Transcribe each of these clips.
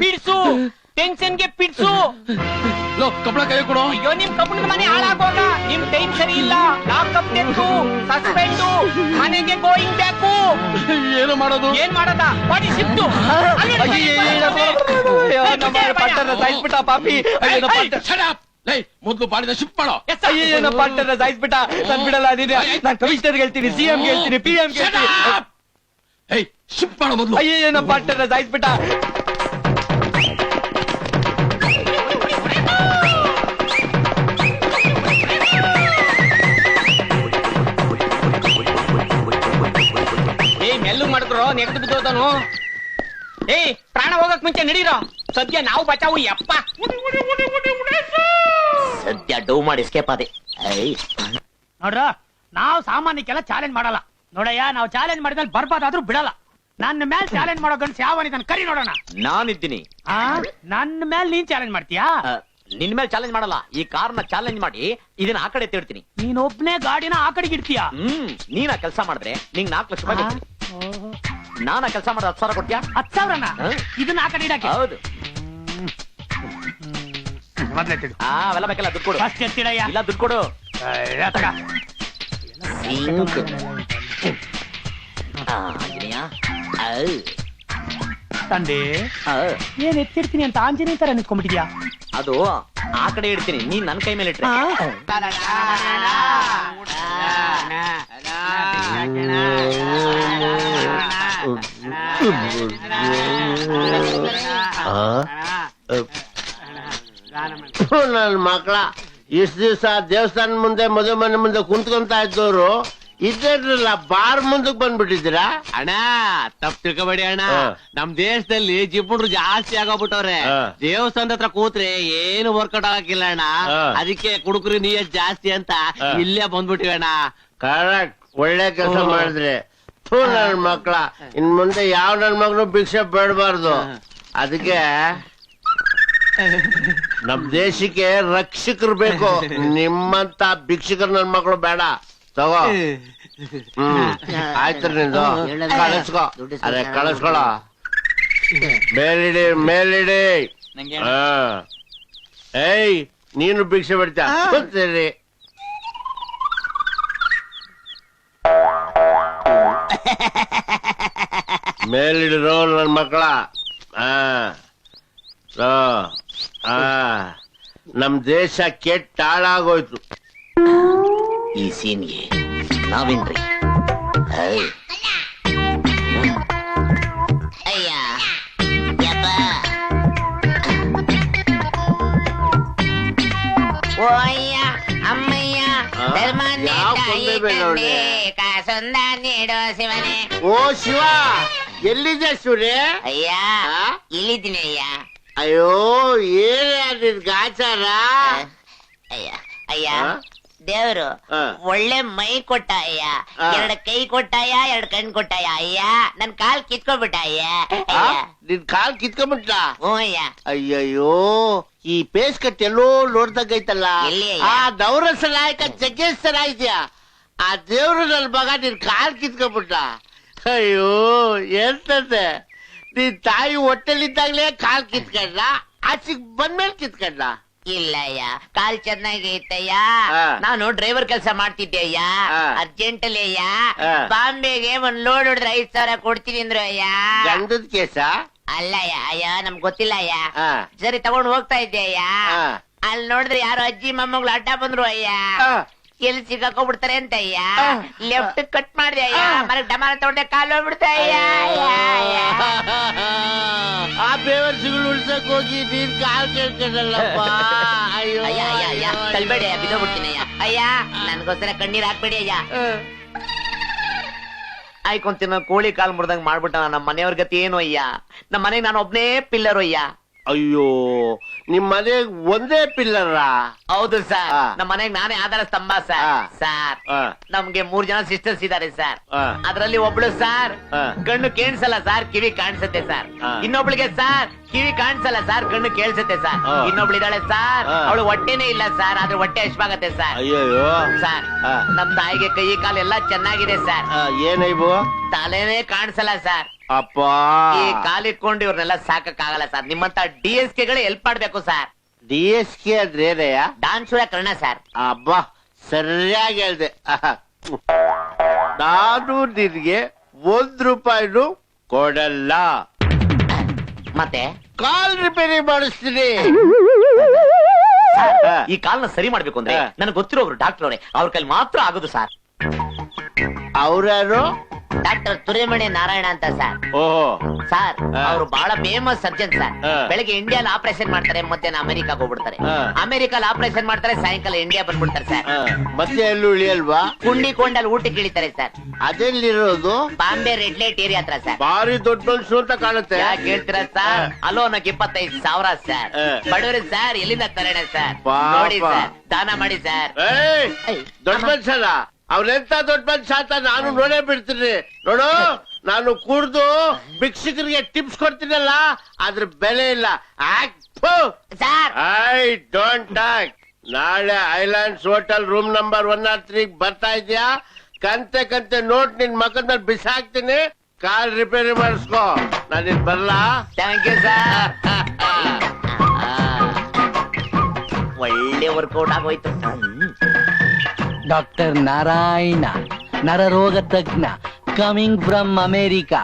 FDs ಟೆನ್ಷನ್ಗೆ FDs ಕಪಡ ಕೈ ಕೊಡು. ಅಯ್ಯೋ ನಿಮ್ ಕಬ್ಬಣದ ಮನೆ ಹಾಳಾಗೋಗ. ನಿಮ್ ಟೈಮ್ ಸರಿ ಇಲ್ಲ. ಲಾಕಪ್ ಡೆತ್ತು, ಸಸ್ಪೆಂಡು, ಮನೆಗೆ ಗೋಯಿಂಗ್ ಬ್ಯಾಕು. ಏನು ಮಾಡೋದು? ಏನ್ ಮಾಡದ? Body shift. ಸಾಯಿಸ್ಬಿಟ್ಟ ಪಾಪಿ. ಮೊದ್ಲು ಬಾಡಿನ ಶಿಫ್ಟ್ ಮಾಡೋ. ಅಯ್ಯೋ ಪಾರ್ಟರ್ ಸಾಯಿಸ್ಬಿಟ್ಟ. ನನ್ ಬಿಡಲ್ಲ. ನಾನ್ ಕಮಿಷನರ್ ಹೇಳ್ತೀನಿ, ಸಿಎಂ ಹೇಳ್ತೀನಿ, PM ಹೇಳ್ತೀನಿ. ಶಿಫ್ಟ್ ಮಾಡೋ ಮೊದ್ಲು. ಅಯ್ಯೋ ನಮ್ಮ ಪಾರ್ಟರ್ ಸಾಯಿಸ್ಬಿಟ್ಟ. ಮೆಲ್ಲು ಮಾಡಿದ್ರು ನೆಗೆದು ಬಿದ್ದೋತಾನು. ಪ್ರಾಣ ಹೋಗಕ್ ಮುಂಚೆ ನಡೀರೋ. ಸದ್ಯ ನಾವು ಬಚಾವು. ಯಪ್ಪ ಸದ್ಯ ಡೌ ಮಾಡಿ ಎಸ್ಕೇಪ್ ಆದೆ. ನೋಡ್ರ, ನಾವು ಸಾಮಾನ್ಯಕ್ಕೆಲ್ಲ ಚಾಲೆಂಜ್ ಮಾಡಲ್ಲ. ನೋಡಯ್ಯ, ನಾವು ಚಾಲೆಂಜ್ ಮಾಡಿದ್ಮೇಲೆ ಬರ್ಬಾದಾದ್ರೂ ಬಿಡಲ್ಲ. ನನ್ನ ಮೇಲೆ ಚಾಲೆಂಜ್ ಮಾಡೋ ಗಂಡ್ಸ್ ಯಾವನಿದ್ದಾನೆ ಕರಿ ನೋಡೋಣ. ನಾನಿದ್ದೀನಿ. ನನ್ನ ಮೇಲೆ ನೀನ್ ಚಾಲೆಂಜ್ ಮಾಡ್ತೀಯಾ? ನಿನ್ ಮೇಲೆ ಚಾಲೆಂಜ್ ಮಾಡಲ್ಲ, ಈ ಕಾರ್ನ ಚಾಲೆಂಜ್ ಮಾಡಿ ಇದನ್ನ ಆ ಕಡೆ ಎತ್ತಿಡ್ತೀನಿ. ನೀನ್ ಒಬ್ನೇ ಗಾಡಿನ ಆ ಕಡೆಗೆ ಇಡ್ತೀಯಾ? ನೀನ ಕೆಲಸ ಮಾಡಿದ್ರೆ ನಿಂಗ್ 4 ಲಕ್ಷ ರೂಪಾಯಿ ಕೊಡ್ತೀನಿ. ನಾನ ಕೆಲಸ ಮಾಡಿದ್ರೆ 10,000 ಕೊಡ್ತೀಯಾ? 10,000ನ? ಇದನ್ನ ಆ ಕಡೆ ಇಡಕ್ಕೆ? ಹೌದು. ಅವೆಲ್ಲ ಬೇಕಲ್ಲ, ದುಡ್ಡು ಕೊಡು. ಫಸ್ಟ್ ಎತ್ತಿಡಯ್ಯ. ಇಲ್ಲ, ದುಡ್ಡು ಕೊಡು. ತಂದೆ, ಏನ್ ಎತ್ತಿಡ್ತೀನಿ ಅಂತ ಆಂಜನೇಯ ತರ ನಿಂತ್ಕೊಂಡ್ಬಿಟ್ಟಿದ್ಯಾ? ಅದು ಆ ಕಡೆ ಇಡ್ತೀನಿ, ನೀನ್ ನನ್ ಕೈ ಮೇಲೆ ಇಟ್ರೆ. ನನ್ ಮಕ್ಳ ಇಷ್ಟ ದಿವ್ಸ ದೇವಸ್ಥಾನ ಮುಂದೆ ಮದುವೆ ಮನೆ ಮುಂದೆ ಕುಂತ್ಕೊಂತ ಇದ್ದವ್ರು ಇದ್ದಿರಲಿಲ್ಲ, ಬಾರ್ ಮುಂದಕ್ ಬಂದ್ಬಿಟ್ಟಿದ್ದೀರಾ? ಅಣ್ಣ ತಪ್ಪು ತಿಳ್ಕೊಬೇಡಿ ಅಣ್ಣ. ನಮ್ ದೇಶದಲ್ಲಿ ಜಿಬ್ಬುಡ್ರು ಜಾಸ್ತಿ ಆಗೋಗ್ಬಿಟ್ಟವ್ರೆ. ದೇವಸ್ಥಾನದ ಹತ್ರ ಕೂತ್ರೆ ಏನು ವರ್ಕೌಟ್ ಆಗಕ್ಕಿಲ್ಲ ಅಣ್ಣ. ಅದಕ್ಕೆ ಕುಡುಕ್ರಿ ನೀಯತ್ ಜಾಸ್ತಿ ಅಂತ ಇಲ್ಲೇ ಬಂದ್ಬಿಟ್ಟಿವಿ ಅಣ್ಣ. ಕರೆಕ್ಟ್, ಒಳ್ಳೆ ಕೆಲಸ ಮಾಡಿದ್ರಿ. ನನ್ ಮಕ್ಳ ಇನ್ ಮುಂದೆ ಯಾವ ನನ್ ಮಗನು ಭಿಕ್ಷೆ ಬೇಡಬಾರ್ದು. ಅದಕ್ಕೆ ನಮ್ ದೇಶಕ್ಕೆ ರಕ್ಷಕರು ಬೇಕು. ನಿಮ್ಮಂತ ಭಿಕ್ಷಕರು ನನ್ ಮಕ್ಳು ಬೇಡ. ತಗೋ. ಆಯ್ತು, ನಿಂದು ಕಳಿಸ್ಕೊ. ಅದೇ ಕಳಿಸ್ಕೊಳ. ಮೇಲಿಡಿ ಮೇಲಿಡಿ. ಏಯ್, ನೀನು ಭಿಕ್ಷೆ ಬಿಡ್ತೀಯ? ಗೊತ್ತೀರಿ. ಮೇಲಿಡಿರೋ ನನ್ ಮಕ್ಕಳ. ನಮ್ ದೇಶ ಕೆಟ್ಟ ಹಾಳಾಗೋಯ್ತು. ಈ ಸೀನ್ಗೆ ನಾವೇನ್ರಿ? ಅಯ್ಯ ಯಪ್ಪ, ಓ ಅಯ್ಯ ಅಮ್ಮಯ್ಯ, ಧರ್ಮನ್ನೇ ಕಾಸೊಂದ ನೀಡೋ ಶಿವನೇ. ಓ ಶಿವ, ಎಲ್ಲಿದೆ ಶಿವರೇ? ಅಯ್ಯ ಇಲ್ಲಿದ್ದೀನಿ ಅಯ್ಯ. ಅಯ್ಯೋ, ಏನ್ ಗಾಚಾರ? ಅಯ್ಯ ಅಯ್ಯ, ದೇವ್ರು ಒಳ್ಳೆ ಮೈ ಕೊಟ್ಟ ಅಯ್ಯ. 2 ಕೈ ಕೊಟ್ಟಾಯ, 2 ಕಣ್ ಕೊಟ್ಟಾಯ ಅಯ್ಯ. ನನ್ ಕಾಲ್ ಕಿತ್ಕೊಂಡ್ಬಿಟ್ಟ ಅಯ್ಯ. ನಿನ್ ಕಾಲ್ ಕಿತ್ಕೊಂಡ್ಬಿಟ್ಟ? ಹ್ಞೂ ಅಯ್ಯ. ಅಯ್ಯಯ್ಯೋ, ಈ ಪೇಸ್ ಕಟ್ ಎಲ್ಲೋ ನೋಡ್ದಾಗೈತಲ್ಲ. ಆ ನವರಸ ನಾಯಕ ಜಗ್ಗೇಶ್ವರ ಇದೆಯಾ, ಆ ದೇವ್ರು ನನ್ ಮಗ ನಿನ್ ಕಾಲ್ ಕಿತ್ಕೊಂಡ್ಬಿಟ್ಟ. ಅಯ್ಯೋ, ಎಂತದೆ, ನಿನ್ ತಾಯಿ ಹೊಟ್ಟೆಲಿದ್ದಾಗ್ಲೇ ಕಾಲ್ ಕಿತ್ಕೊಂಡ, ಆಚೆಗ್ ಬಂದ್ಮೇಲೆ ಕಿತ್ಕೊಂಡ. ಇಲ್ಲ ಅಯ್ಯ ಕಾಲ್ ಚೆನ್ನಾಗೈತಯ್ಯ ಹಾ. ನಾನು ಡ್ರೈವರ್ ಕೆಲಸ ಮಾಡ್ತಿದ್ದೆ ಅಯ್ಯ ಹಾ. ಅರ್ಜೆಂಟಲ್ಲಿ ಅಯ್ಯ ಹಾ. ಬಾಂಬೆಗೆ ಒಂದ್ ಲೋಡ್ ಹೊಡೆದ್ರೆ 5,000 ಕೊಡ್ತೀನಿ ಅಂದ್ರು ಅಯ್ಯ ಗಂಡದ ಕೇಸ ಅಲ್ಲ ಅಯ್ಯ ನಮ್ಗ್ ಗೊತ್ತಿಲ್ಲ ಅಯ್ಯ ಹಾ. ಸರಿ ತಗೊಂಡ್ ಹೋಗ್ತಾ ಇದ್ದೆ ಅಯ್ಯ ಹಾ. ಅಲ್ಲಿ ನೋಡಿದ್ರೆ ಯಾರೋ ಅಜ್ಜಿ ಮೊಮ್ಮಗಳು ಅಡ್ಡ ಬಂದ್ರು ಅಯ್ಯ ಹಾ. ಎಲ್ಲಿ ಸಿಕ್ಕಾಕೊಂಡ್ಬಿಡ್ತಾರೆ ಅಂತ ಅಯ್ಯ ಹಾ. ಲೆಫ್ಟ್ ಕಟ್ ಮಾಡ್ದೆ ಅಯ್ಯ ಮರಕ್ ಡಮಾರ ತಗೊಂಡೆ ಕಾಲು ಹೋಗ್ಬಿಡ್ತಾ ಅಯ್ಯ ಆ ಬೇವರ್ಸಿಗಳು ಉಳ್ಸಕ್ ಹೋಗಿ ನೀನ್ ಕಾಲ್ ಕೇಳ್ಕೊಂಡಲ್ಲಪ್ಪ. ಅಯ್ಯೋ ಅಯ್ಯ ಅಯ್ಯ ಅಯ್ಯ ಕಳ್ಬೇಡಿ ಅಯ್ಯ ಬಿದ್ದೋಗ್ಬಿಡ್ತೀನಿ ಅಯ್ಯ ಅಯ್ಯ ನನ್ಗೋಸ್ಕರ ಕಣ್ಣೀರ್ ಹಾಕ್ಬೇಡಿ ಅಯ್ಯ ಆಯ್ಕೊಂತೀನಿ ಕೋಳಿ ಕಾಲ್ ಮುರ್ದಂಗ್ ಮಾಡ್ಬಿಟ್ಟ ನಮ್ಮ ಮನೆಯವ್ರ ಗತಿ ಏನು ಅಯ್ಯ ನಮ್ಮ ಮನೆಗ್ ನಾನು ಒಬ್ನೇ ಪಿಲ್ಲರು ಅಯ್ಯ ಅಯ್ಯೋ ನಿಮ್ ಮನೆಗ್ ಒಂದೇ ಪಿಲ್ಲರ? ಹೌದು ಸರ್ ಹಾ. ನಮ್ಮ ಮನೆಗ್ ನಾನೇ ಆಧಾರ ಸ್ತಂಭ ಸರ್ ಹಾ. ಸರ್ ಹಾ. ನಮ್ಗೆ 3 ಜನ ಸಿಸ್ಟರ್ಸ್ ಇದಾರೆ ಸರ್ ಹಾ. ಅದ್ರಲ್ಲಿ ಒಬ್ಳು ಸರ್ ಹಾ. ಕಣ್ಣು ಕೇಳಿಸಲ್ಲ ಸರ್ ಕಿವಿ ಕಾಣಿಸುತ್ತೆ ಸರ್ ಹಾ. ಇನ್ನೊಬ್ಳಿಗೆ ಸರ್ ಕಿವಿ ಕಾಣಿಸಲ್ಲ ಸರ್ ಕಣ್ಣು ಕೇಳಿಸುತ್ತೆ ಸರ್ ಹಾ. ಇನ್ನೊಬ್ಳಿದಾಳೆ ಸರ್ ಹಾ. ಅವಳು ಹೊಟ್ಟೆನೇ ಇಲ್ಲ ಸರ್ ಆದ್ರೆ ಹೊಟ್ಟೆ ಹಶ್ವಾಗತ್ತೆ ಸರ್ ಅಯ್ಯಯ್ಯೋ. ಸರ್ ಹಾ. ನಮ್ ತಾಯಿಗೆ ಕೈ ಕಾಲು ಎಲ್ಲ ಚೆನ್ನಾಗಿದೆ ಸರ್ ಏನೈಬು? ತಲೆನೇ ಕಾಣಿಸಲ್ಲ ಸರ್ ಅಪ್ಪ ಈ ಕಾಲಿಟ್ಕೊಂಡು ಇವ್ರನ್ನೆಲ್ಲ ಸಾಕಕ್ಕಾಗಲ್ಲ ಸರ್ ನಿಮ್ಮಂತ DSK ಗಳೇ ಹೆಲ್ಪ್ ಮಾಡ್ಬೇಕು ಸರ್ DSK ಅಂದ್ರೆ ಏನಯ್ಯ? ಡಾನ್ಸೂರ ಕರ್ಣ ಸರ್ ಅಬ್ಬಾ ಸರಿಯಾಗಿ ಹೇಳ್ದೆ. ನಾನು ನಿನ್ಗೆ 1 ರೂಪಾಯಿನೂ ಕೊಡಲ್ಲ. ಮತ್ತೆ ಕಾಲ್ ರಿಪೇರಿ ಮಾಡಿಸ್ತೀನಿ. ಈ ಕಾಲ್ನ ಸರಿ ಮಾಡ್ಬೇಕು ಅಂದ್ರೆ ಹಾ. ನನಗೆ ಗೊತ್ತಿರೋ ಒಬ್ರು ಡಾಕ್ಟರ್ ಅವರೇ ಅವ್ರ ಕೈಲಿ ಮಾತ್ರ ಆಗೋದು ಸರ್ ಅವ್ರ್ಯಾರು? ಡಾಕ್ಟರ್ ತುರೇಮಣಿ ನಾರಾಯಣ ಅಂತ ಸರ್ ಓಹೋ. ಸರ್ ಹಾ. ಅವರು ಬಹಳ ಫೇಮಸ್ ಸರ್ಜನ್ ಸರ್ ಹಾ. ಬೆಳಗ್ಗೆ ಇಂಡಿಯಾಲ್ ಆಪರೇಷನ್ ಮಾಡ್ತಾರೆ ಮಧ್ಯಾಹ್ನ ಅಮೆರಿಕಾಗ್ ಹೋಗ್ಬಿಡ್ತಾರೆ ಹಾ. ಅಮೆರಿಕಲ್ ಆಪರೇಷನ್ ಮಾಡ್ತಾರೆ ಸಾಯಂಕಾಲ ಇಂಡಿಯಾ ಬಂದ್ಬಿಡ್ತಾರೆ ಸರ್ ಮತ್ತೆ ಎಲ್ಲೂ ಉಳಿಯಲ್ವಾ? ಕುಂಡಿ ಕೊಂಡಲ್ಲಿ ಊಟಕ್ಕೆ ಇಳಿತಾರೆ ಸರ್ ಅದೆಲ್ಲಿರೋದು? ಬಾಂಬೆ ರೆಡ್ ಲೈಟ್ ಏರಿಯಾ ಹತ್ರ ಸರ್ ಭಾರಿ ದೊಡ್ಡ ಮನುಷ್ಯರು ಅಂತ ಕಾಣುತ್ತೆ. ಯಾಕೆ ಹೇಳ್ತೀರಾ ಸರ್ ಅಲೋ ಅನ್ನೋಕೆ 25,000 ಸರ್ ಹಾ. ಬಡವರು ಸರ್ ಎಲ್ಲಿಂದ ತರೋಣ ಸರ್ ಪಾಪ. ನೋಡಿ ಸರ್ ದಾನ ಮಾಡಿ ಸರ್ ಏಯ್, ಏಯ್, ದೊಡ್ಡ ಮನುಷ್ಯನ ಅವ್ರೆಂತ ದೊಡ್ಡ ಮನುಷ್ಯ ಅಂತ ನಾನು ನೋಡೇ ಬಿಡ್ತೀನಿ. ನೋಡು, ನಾನು ಕುಡ್ದು ಭಿಕ್ಷುಕರಿಗೆ ಟಿಪ್ಸ್ ಕೊಡ್ತೀನಲ್ಲ ಅದ್ರ ಬೆಲೆ ಇಲ್ಲ. Sir I don't talk. ನಾಳೆ ಐಲ್ಯಾಂಡ್ಸ್ ಹೋಟೆಲ್ ರೂಮ್ ನಂಬರ್ 103 ಬರ್ತಾ ಇದ್ಯಾ? ಕಂತೆ ನೋಟ್ ನಿನ್ ಮಕ್ಕದ ಮೇಲೆ ಬಿಸಾಕ್ತೀನಿ. ಕಾಲ್ ರಿಪೇರಿ ಮಾಡಿಸ್ಕೋ. ನಾನು ಬರ್ಲಾ? ಥ್ಯಾಂಕ್ ಯು ಸರ್ ಒಳ್ಳೆ ವರ್ಕೌಟ್ ಆಗೋಯ್ತು ಡಾಕ್ಟರ್ ನಾರಾಯಣ ನರರೋಗ ತಜ್ಞ ಕಮಿಂಗ್ ಫ್ರಮ್ ಅಮೇರಿಕಾ.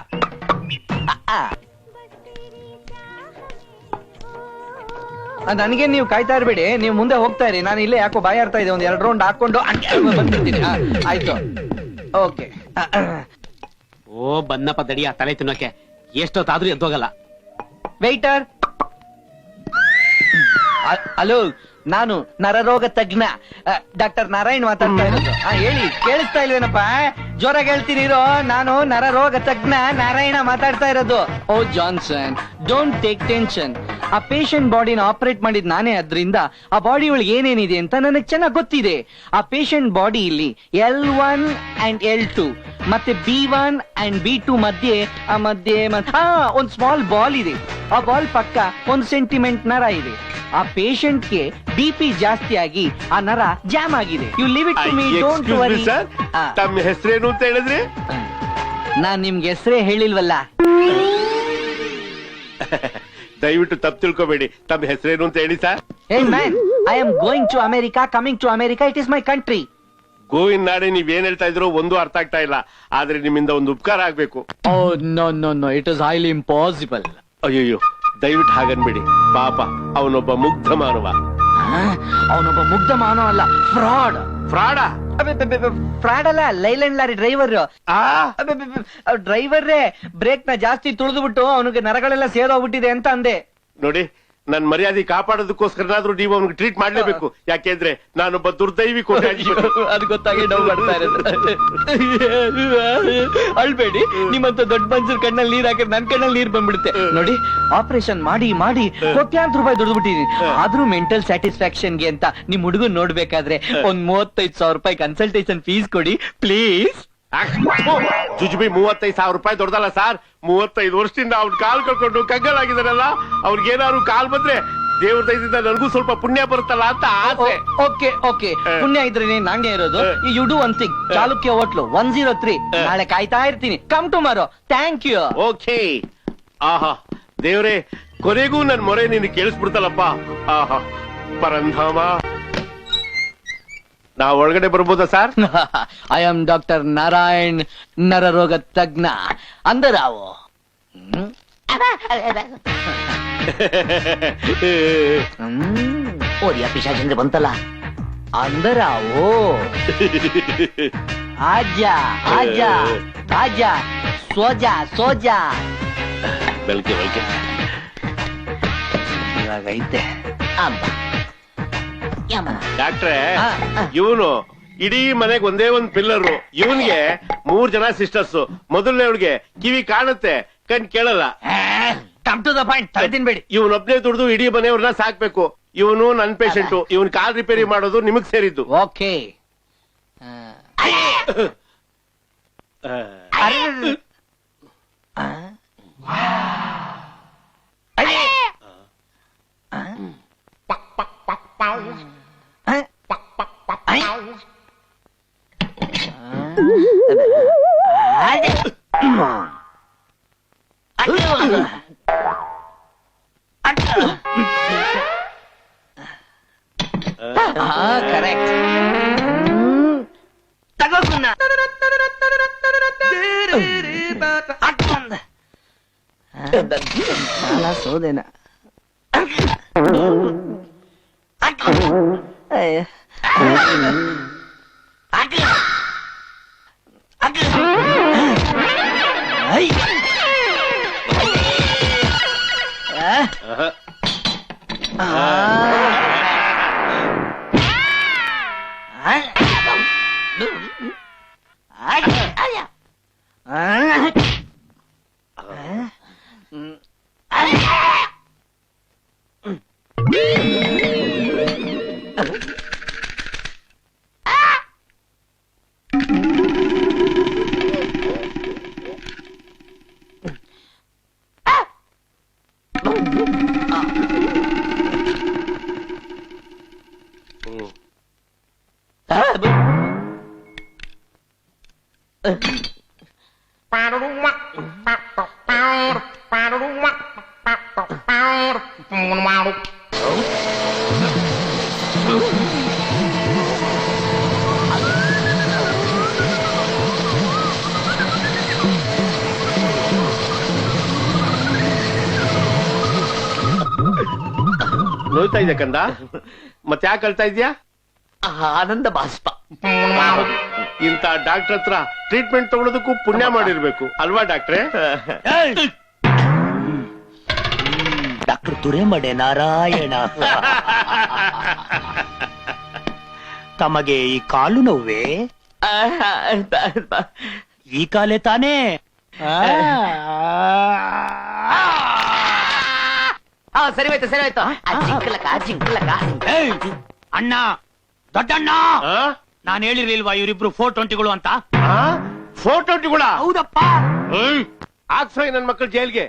ನನಗೆ ನೀವು ಕಾಯ್ತಾ ಇರ್ಬೇಡಿ, ನೀವು ಮುಂದೆ ಹೋಗ್ತಾ ಇರಿ, ನಾನು ಇಲ್ಲೇ ಯಾಕೋ ಬಾಯ ಆಡ್ತಾ ಇದೆ, ಒಂದ್ 2 ರೌಂಡ್ ಹಾಕೊಂಡು ಬಂದ್ಬಿಡ್ತೀನಿ. ಆಯ್ತು, ಓಕೆ. ಓ ಬನ್ನಪ್ಪ ದಡಿಯ ತಲೆ ತಿನ್ನೋಕೆ ಎಷ್ಟೊತ್ತಾದ್ರೂ ಎದ್ದೋಗಲ್ಲ. ವೇಟರ್, ಹಲೋ, ನಾನು ನರರೋಗ ತಜ್ಞ ಡಾಕ್ಟರ್ ನಾರಾಯಣ್ ಮಾತಾಡ್ತಾ ಇರೋದು. ಹೇಳಿ, ಕೇಳಿಸ್ತಾ ಇಲ್ವೇನಪ್ಪ? ಜೋರಾಗಿ ಹೇಳ್ತೀನಿ ಇರೋ, ನಾನು ನರರೋಗ ತಜ್ಞ ನಾರಾಯಣ ಮಾತಾಡ್ತಾ ಇರೋದು. ಓ ಜಾನ್ಸನ್, ಡೋಂಟ್ ಟೇಕ್ ಟೆನ್ಷನ್. ಆ ಪೇಷಂಟ್ ಬಾಡಿನ ಆಪರೇಟ್ ಮಾಡಿದ್ ನಾನೇ, ಅದ್ರಿಂದ ಆ ಬಾಡಿ ಒಳಗೆ ಏನೇನಿದೆ ಅಂತ ನನಗೆ ಚೆನ್ನಾಗಿ ಗೊತ್ತಿದೆ. ಆ ಪೇಷಂಟ್ ಬಾಡಿ ಇಲ್ಲಿ L1 and L2 ಮತ್ತೆ B1 and B2 ಮಧ್ಯೆ ಒಂದ್ ಸ್ಮಾಲ್ ಬಾಲ್ ಇದೆ. ಆ ಬಾಲ್ ಪಕ್ಕ 1 ಸೆಂಟಿಮೆಂಟ್ ನರ ಇದೆ. ಆ ಪೇಷಂಟ್ಗೆ BP ಜಾಸ್ತಿ ಆಗಿ ಆ ನರ ಜಾಮ್ ಆಗಿದೆ. You leave it to me, don't worry. ತಮ್ಮ ಹೆಸರೇನು ಅಂತ ಹೇಳಿದ್ರಿ? ನಾನ್ ನಿಮ್ಗೆ ಹೆಸರೇ ಹೇಳಿಲ್ವಲ್ಲ. ದಯವಿಟ್ಟು ತಪ್ಪು ತಿಳ್ಕೊಬೇಡಿ, ತಮ್ಮ ಹೆಸರೇನು ಅಂತ ಹೇಳಿ sir. Hey man, I am going to America, coming to America, it is my country. Govinda ನಾಡೆ ನೀವ್ ಏನ್ ಹೇಳ್ತಾ ಇದ್ರು ಒಂದು ಅರ್ಥ ಆಗ್ತಾ ಇಲ್ಲ. ಆದ್ರೆ ನಿಮ್ಮಿಂದ ಒಂದು ಉಪಕಾರ ಆಗ್ಬೇಕು. Oh no no no, it is highly impossible. ಅಯ್ಯಯ್ಯೋ, ದಯವಿಟ್ಟು ಹಾಗನ್ಬೇಡಿ. ಪಾಪ ಅವನೊಬ್ಬ ಮುಗ್ಧ ಮಾನವ. ಅವನೊಬ್ಬ ಮುಗ್ಧ ಮಾನವ ಅಲ್ಲ, ಫ್ರಾಡ್. ಫ್ರಾಡಾ? ಫ್ರಾಡ್ ಅಲ್ಲ, ಲೈಲ್ಯಾಂಡ್ ಲಾರಿ ಡ್ರೈವರ್. ಡ್ರೈವರ್ರೇ ಬ್ರೇಕ್ ನ ಜಾಸ್ತಿ ತುಳಿದ್ಬಿಟ್ಟು ಅವನಿಗೆ ನರಗಳೆಲ್ಲ ಸೇದೋಗ್ಬಿಟ್ಟಿದೆ ಅಂತ ಅಂದೆ. ನೋಡಿ, ನನ್ ಮರ್ಯಾದೆ ಕಾಪಾಡೋದಕ್ಕೋಸ್ಕರನಾದ್ರೂ ನೀವು ಅವ್ನಿಗೆ ಟ್ರೀಟ್ ಮಾಡ್ಲೇಬೇಕು. ಯಾಕೆಂದ್ರೆ ನಾನೊಬ್ಬ ದುರ್ದೈವಿ ಕೊಟ್ಟೆ. ಅದು ಗೊತ್ತಾಗಿ ಡೌ ಮಾಡ್ತಾ ಇರೋದು. ಅಳ್ಬೇಡಿ, ನಿಮ್ಮಂತ ದೊಡ್ಡ ಮನುಷ್ಯರ ಕಣ್ಣಲ್ಲಿ ನೀರ್ ಹಾಕಿದ್ರೆ ನನ್ ಕಣ್ಣಲ್ಲಿ ನೀರ್ ಬಂದ್ಬಿಡುತ್ತೆ. ನೋಡಿ, ಆಪರೇಷನ್ ಮಾಡಿ ಮಾಡಿ ಕೋಟ್ಯಾಂತರ ರೂಪಾಯಿ ದುಡ್ದ್ಬಿಟ್ಟಿದೀನಿ. ಆದ್ರೂ ಮೆಂಟಲ್ ಸ್ಯಾಟಿಸ್ಫ್ಯಾಕ್ಷನ್ಗೆ ಅಂತ ನಿಮ್ ಹುಡುಗನ್ ನೋಡ್ಬೇಕಾದ್ರೆ ಒಂದ್ 35,000 ರೂಪಾಯಿ ಕನ್ಸಲ್ಟೇಷನ್ ಫೀಸ್ ಕೊಡಿ ಪ್ಲೀಸ್. ಜುಜುಬಿ 35,000 ರೂಪಾಯಿ ದೊಡ್ಡದಲ್ಲ ಸರ್. 35 ವರ್ಷದಿಂದ ಅವ್ನ ಕಾಲ್ ಕಳ್ಕೊಂಡು ಕಂಗಲಾಗಿದಾರಲ್ಲ, ಅವ್ರಿಗೇನಾದ್ರು ಕಾಲ್ ಬಂದ್ರೆ ದೇವ್ರ ದಯದಿಂದ ನನಗೂ ಸ್ವಲ್ಪ ಪುಣ್ಯ ಬರುತ್ತಲ್ಲ ಅಂತ ಆಸೆ. ಓಕೆ ಓಕೆ, ಪುಣ್ಯ ಇದ್ರೆ ನಾಣ್ಯ ಇರೋದು. You do one thing, Chalukya hotel 103 ನಾಳೆ ಕಾಯ್ತಾ ಇರ್ತೀನಿ. Come tomorrow. Thank you. Okay. ಆಹಾ ದೇವ್ರೆ, ಕೊನೆಗೂ ನನ್ ಮೊರೆ ನಿನ್ ಕೇಳಿಸ್ಬಿಡ್ತಲ್ಲಪ್ಪ. ಆಹಾ, ಪರಂಧಾಮ ನಾವ್ ಒಳಗಡೆ ಬರ್ಬೋದಾ sir? I am doctor Narayan, ನರರೋಗ ತಜ್ಞ. ಅಂದರಾವು ಓರಿಯ ಪಿಶಾಚಂದ್ರೆ ಬಂತಲ್ಲ. ಅಂದರಾವು ಆಜ ಆಜ ಆಜ ಸೋಜಾ ಸೋಜಾ. ಬೆಲ್ಕೆ ಇವಾಗೈತೆ. ಅಮ್ಮ ಯಮ್ಮ. ಡಾಕ್ಟ್ರೆ, ಇವನು ಇಡೀ ಮನೆಗೆ ಒಂದೇ ಒಂದ್ ಪಿಲ್ಲರು. ಇವನ್ಗೆ 3 ಜನ ಸಿಸ್ಟರ್ಸ್. ಮೊದಲನೇವ್ರಿಗೆ ಕಿವಿ ಕಾಣುತ್ತೆ, ಕಣ್ ಕೇಳಲ್ಲ. ಕಮ್ ಟು ದ ಪಾಯಿಂಟ್, ತಲೆದಿನ್ಬೇಡಿ. ಇವನೊಬ್ನೇ ದುಡ್ದು ಇಡೀ ಮನೆಯವ್ರನ್ನ ಸಾಕ್ಬೇಕು. ಇವನು ನನ್ ಪೇಷಂಟು. ಇವನ್ ಕಾಲ್ ರಿಪೇರಿ ಮಾಡೋದು ನಿಮಗ್ ಸೇರಿದ್ದು. ಓಕೆ. ಕರೆಕ್ಟ್. ತಗೋಕುನ್ನ ಸೋದೇನ. ನೋಯ್ತಾ ಇದೆ ಕಂದ? ಮತ್ತೆ ಯಾಕೆ ಅಳ್ತಾ ಇದ್ಯಾ? ಆನಂದ ಬಾಷ್ಪ. ಇಂತ ಡಾಕ್ಟರ್ ಹತ್ರ ಟ್ರೀಟ್ಮೆಂಟ್ ತಗೊಳೋದಕ್ಕೂ ಪುಣ್ಯ ಮಾಡಿರ್ಬೇಕು ಅಲ್ವಾ ಡಾಕ್ಟ್ರೆ? ಡಾಕ್ಟರ್ ತುರೆಮಡೆ ನಾರಾಯಣ. ತಮಗೆ ಈ ಕಾಲು ನೋವೇ? ಈ ಕಾಲೇ ತಾನೇ? ಸರಿ ಹೋಯ್ತು ಸರಿ ಹೋಯ್ತು. ಜಿಂಕ್ಲಕ. ಅಣ್ಣ, ದೊಡ್ಡಣ್ಣ, ಆ? ನಾನ್ ಹೇಳಿರ್ಲಿಲ್ವಾ ಇವರಿಬ್ರು 420ಗಳು ಅಂತ? ಆ? 420 ಹೌದಪ್ಪ. ಹಾಕ್ಸೋ ನನ್ ಮಕ್ಕಳು ಜೈಲ್ಗೆ.